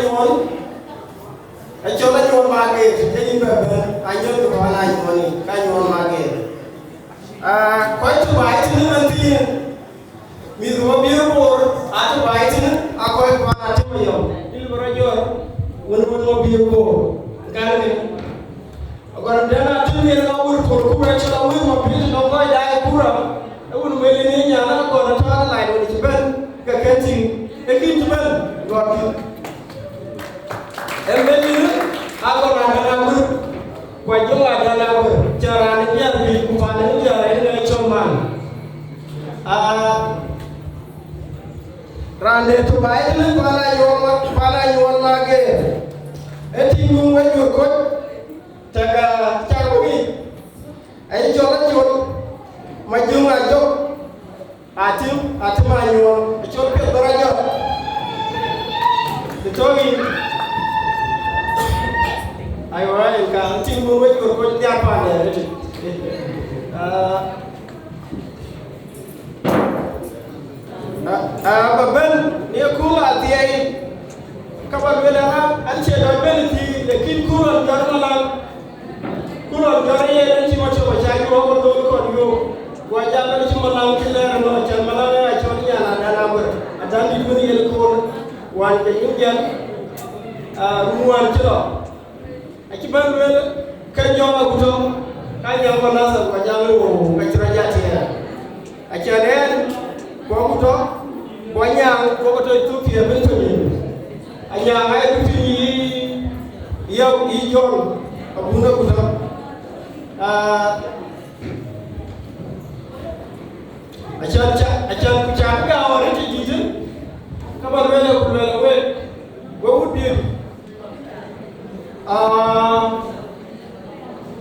ma ge te ni ba ayo to pana yo ni ka yo ma ge ko tu bai tu nanti mi ro bi bor ato bai tu akoy pana ti yo il bro jor won mo bi bor kan ni agora dana tu ni na ur ko ko ma chola ur mo bi no ko dai ku pura unu mele ni nya na ko na ta lai do ni ben ka kenting e kin ti ben god emeli ako na na mu kwa jwa da na ko chara ni ya bi ku pa ni ya ni choman rande to bai ni para yo ma ge eti mu we ko taga chago bi ai chola chot majung ajo atim ayo chot ke daraja ditogi ayo ai ka tim mu we ko dia pa ne eti babban ne kula tiyai kabar wala an ce da belti lekin kuran garmala kuran gariye dan ci mace ba jagi wa ko ko yo wa jaba ci malam kila no can malam ya ci wani yana da lamar adan di duni el ko wan ke ingen ruwan tilo aki ban wala kan yo ma guto kan yo ko nasa ko jalo wo ka tira jati ya aki alen ko guto ko nyang ko to tuki e bintu ni anya ay tuki yow i jon abuna guto acan kucap ga awar ti jijin kabar wele kulwele we wudin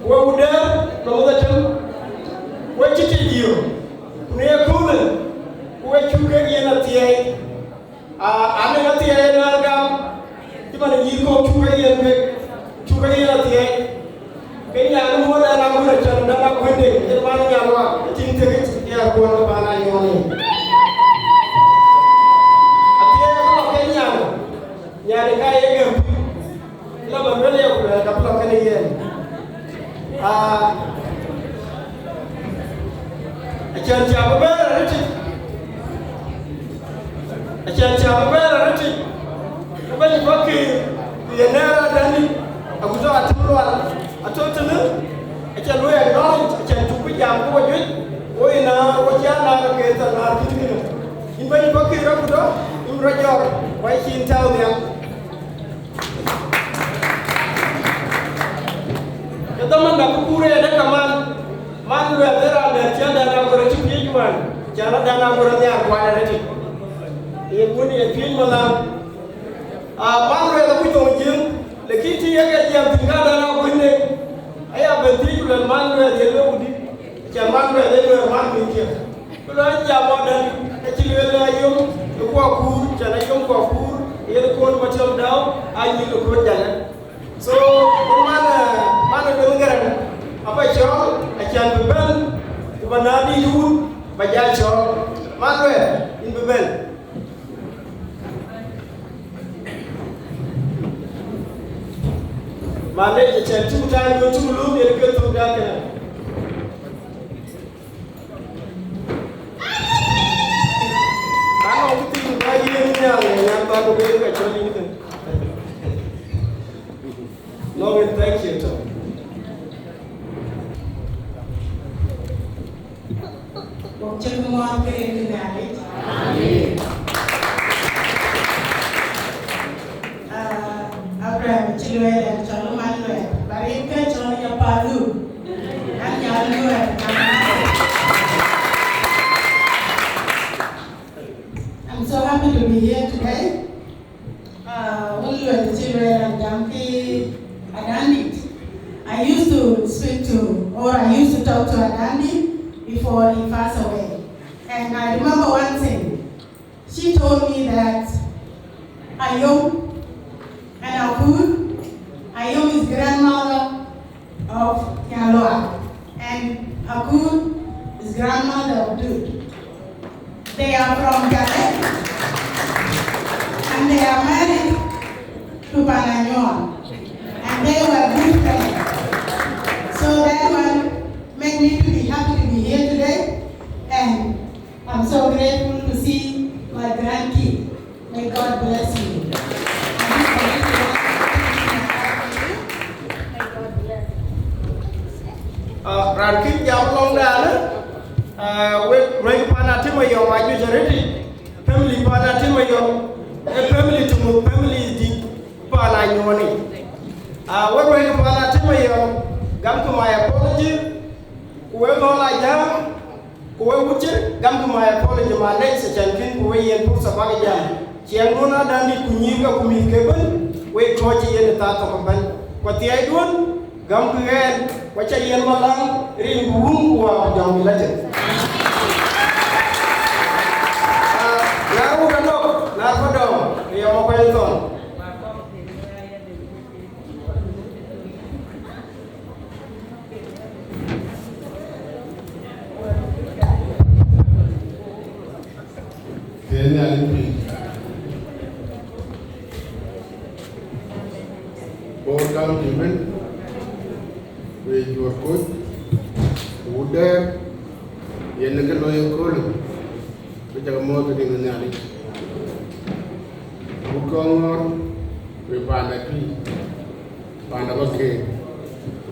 wudar no mudatam waciti jiyo ne kulen we chuke yena tiyai ame na tiyai na gam timana yiko chuke yena tiyai kenya no moda na mo na chan na ko de je manu ya wa tin te ya ko no bana yoni atia ko kenya nya de ka ye gam la ba mele ya ko ka pla ka ni yen achan cha ba rati ko ba ni fakki ye nara dani abuto atumwa atotene acha loya knowledge acha tuku jam ko wajut oina wajia na ke ta na kitino imba ni bakki rabudo imro jor wai chin taw dia kada man da kure da kaman man lo dera da cha da na ko rati pi juan jana da na ko rati akwa da rati ye muni e pin mala man lo da ku to jin le kiti ye ga jam tingada na ko ne aya benti le man le ye le udi ja man le le man mi ke ko la ja mo dan e ci le la yum ko ku ja na yum ko ku ye ko ma tam daw ayi ko jala so ko man be ngara apa chol a chan be ben ko banadi yun ba ja chol man le in be ben mane je chen tu ta yo tu lu ne ke tu da ke ano ti ba ye ni ya ne ya ba ko be ka choli ni no we thank you to ko chen mo ke ni na ni amen Abraham chilwe dan chalo manwe bari ke chalo ya palu dan ya luwe I'm so happy to be here today. Ulwe chilwe dan jampi Adandi. I used to talk to Adandi before he passed away. And I remember one thing. She told me that Ayom and Akud, Ayom is grandmother of Nyaloa, and Akud is grandmother of Dud. They are from Jalek, and they are married to Pananyoa, and they were good friends. So that one made me to be happy to be here today, and I'm so grateful to see my grandkid. May God bless you. Ran kit jam long da we roi pana tema yo ma ju jareti family pana tema yo family to family di pana nyoni we roi pana tema yo gam to my apology we no la jam we wuce gam to my apology ma next chankin we yen pour sa ba jam chiang rona dandi kunyiga kumikeben we koji yen ta to ban ko ti ay don gam ku yen ko cha yen malang rin buung wa jam milaje na u da no na ko do yo mo ko yon Kenya lipi Buol County men with your coach Uder yen ke loyo kol be jaga mo to ding nyali Bukongor be bana ki bana bakke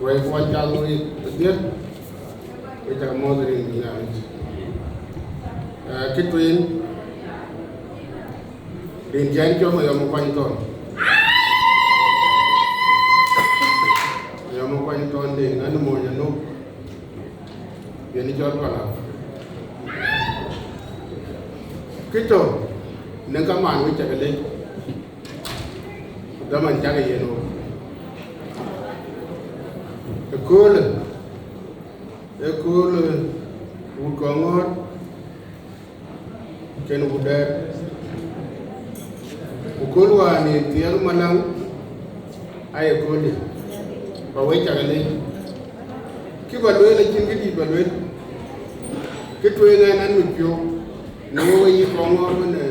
roy ko jago dia be jaga mo to ding nyali kitwin din jan cho mo yo mo kwani ton yo mo kwani ton de nan mo nya no ye ni jot wala kito nanga man wi chagale da man jaga ye no ekol u kongor ken uder ukolwa ni tiang malang ay kodi ba way tagale ki ba loele cingi di ba loele ki toy nga nan mi pio no way ko ngor ne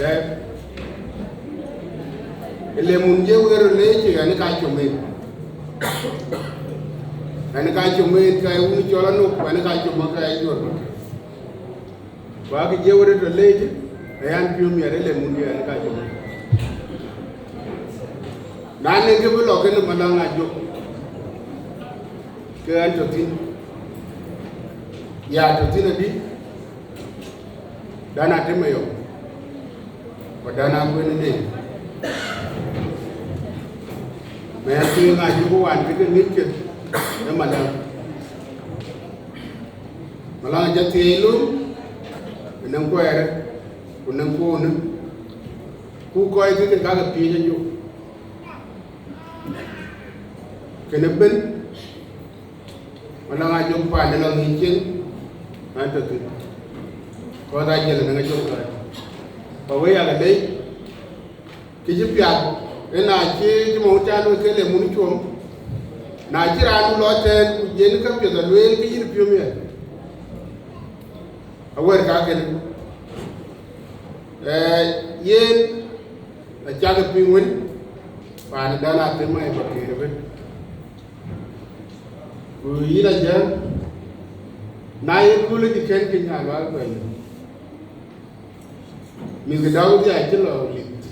te ele mun je wero le ci ani ka chume ani ka chume kay wu chola no ani ka chume kay jor ba ki je wero to le ci ayan pio mi are le mun je ani ka chume nane ke bu lo ke no malanga jo ke an to tin ya to tin di dana te mayo ko dana ko ni me ati nga ju wan ke ni ke e malanga jati lu nan ko ere ko nan ko ne ku ko ke ka ga pi ju kene ben wala nga jom pa de la ngi chen anta tu ko da jele nga jom ka ba we ya ga dei ki ji pya e na chi ji mo ta no ke le mun chom na ji ra nu lo te je ni ka pya da we ki ji pyo me a wer ka ke yen a cha ga pi wen pa da na te mai ba ke re yila jam na ye kule di ken ke nya ba ba mi ga dawo di a jilo lit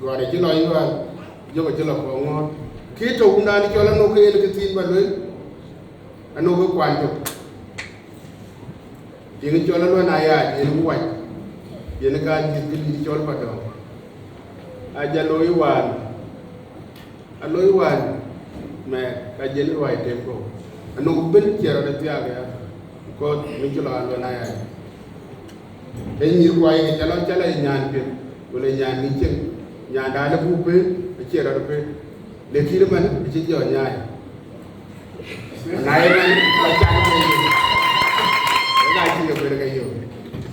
go re jilo yiwa jogo jilo ko ngo ki to unda ni jola no ko ele ke tin ba lo ano ko kwanto di ni jola lo na ya di ni wa ye ne ka di jol ba do a jalo yiwan alo yiwan me ka jeli wa tempo ano ben kero de tiaga ko mi jula lo na ya e ni ko ay jala jala ñaan pe wala ñaan ni ci ñaan da la bu pe kero de pe le ki le man ci jo ñaay na ay man ba jang ko na ci yo be ga yo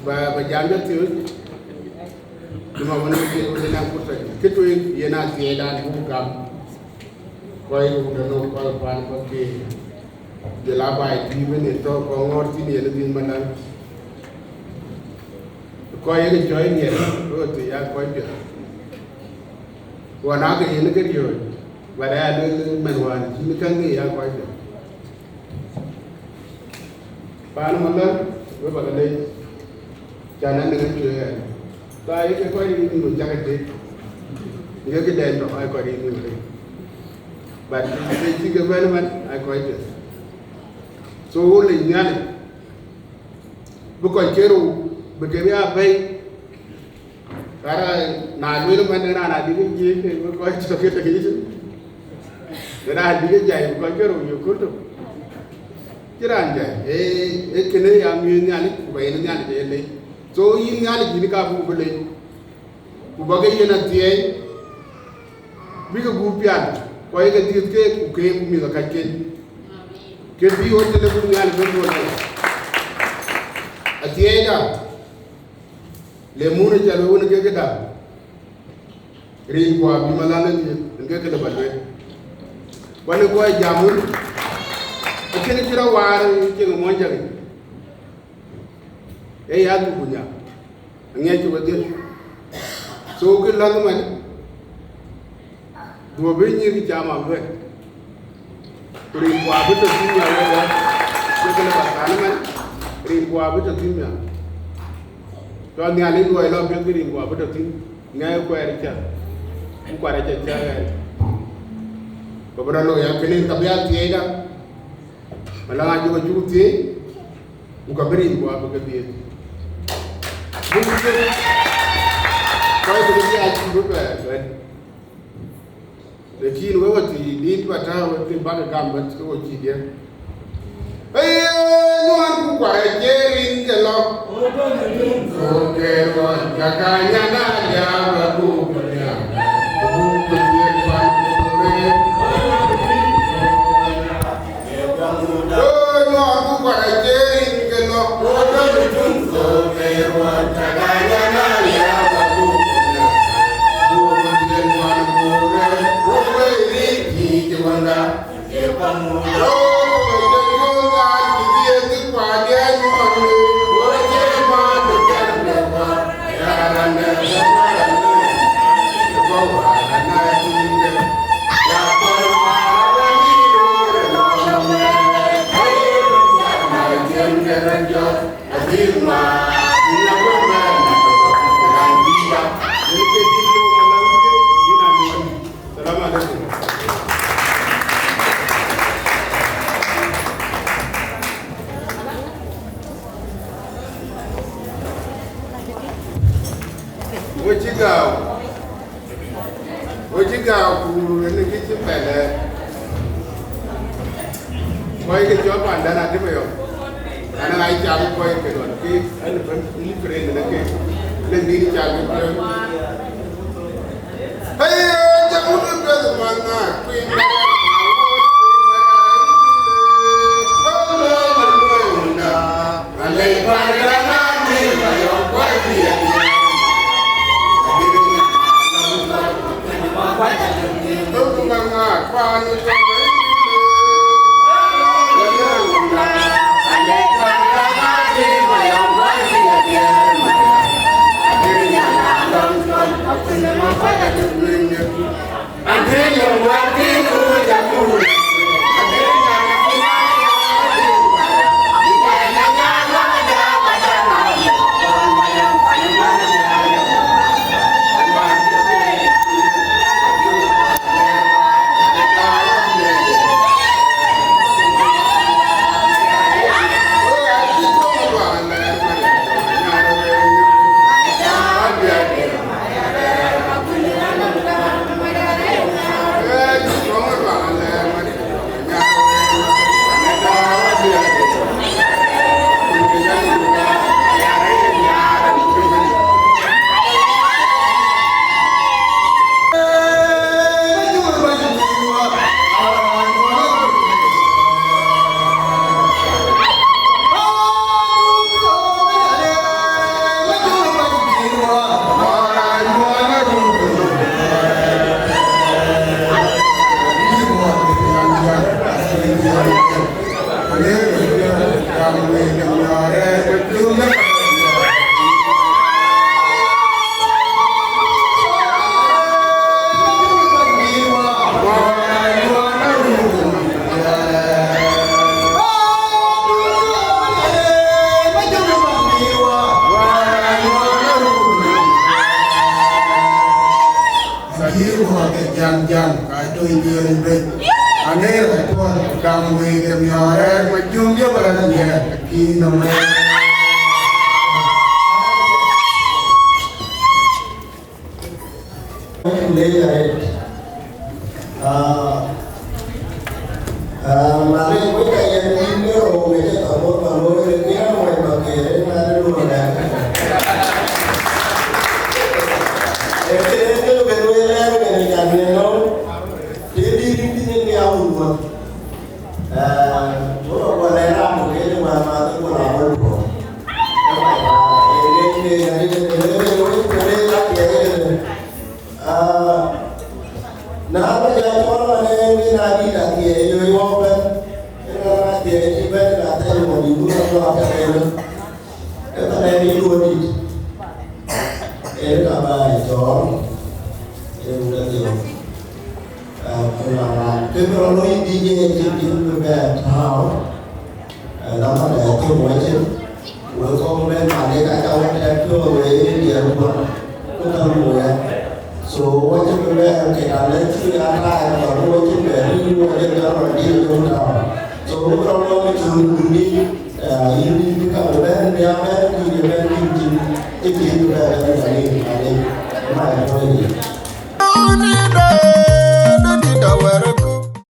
ba jang ti duma wona ke ko na ko ta ke to yena ke da bu gam koy da no ko pan ko ke de la bay ti bene to ko ngor ti ne din manan ko ye joy ne ko ti ya ko je wana ga yin ga yo wala ya do man wan ti ni kan ya ko je pan manan we ba le janan ne ke ya ta ye ko ni ni ja ga de ye ke den to ai ko ni ni but the government I quite it. So only nyali bukan ceru bekerja baik karena nabi itu mana nabi itu je bukan ceru kita gitu karena dia jaya bukan ceru yukut tu ceran jaya kena yang ini ani bukan ini ani je le so ini ani gini kabu boleh bukan ini nanti biar gupian kau yang dia ke kuke bumi tak kajen ke biar hotel bumi ani berbuat Atienda le muna jalo wona gegeda rin ko bi malala ni ngegeda balwe wala ko jamul akene tira war ke mo jare e ya du bunya ngey ci wadi so ke lagu man do be ni ri jama be rin ko abu to dunya wala ke la ba man rin ko abu to timya to ni ali do elo be rin ko abu to tim ngay ko er cha ko ara cha cha ko bra lo ya kene tabiat tieda mala nga jo tie ko ka rin ko abu ke tie bu ko ko ni a chi bu be de ki no wati di ba ta wati ba ga gamba ko chi dia nuan kukwara jerin kelo oke wan kakanya na ya babu punya babu punya nuan kukwara jerin kelo oke wan kakanya na ya babu punya babu punya ini di wanda Ojigao ku ni kichi pele koi ke job anda na de yo ana ai cha ko ke do ki an ban ni friend na ke le ni cha ke ko hey ja mu de be man na ku ni ale ba ra na ni ba yo ko ti ya So what you can okay, let's see our life or what you can do what you can do. So we don't know to need you need to come back the other to the very if you have any my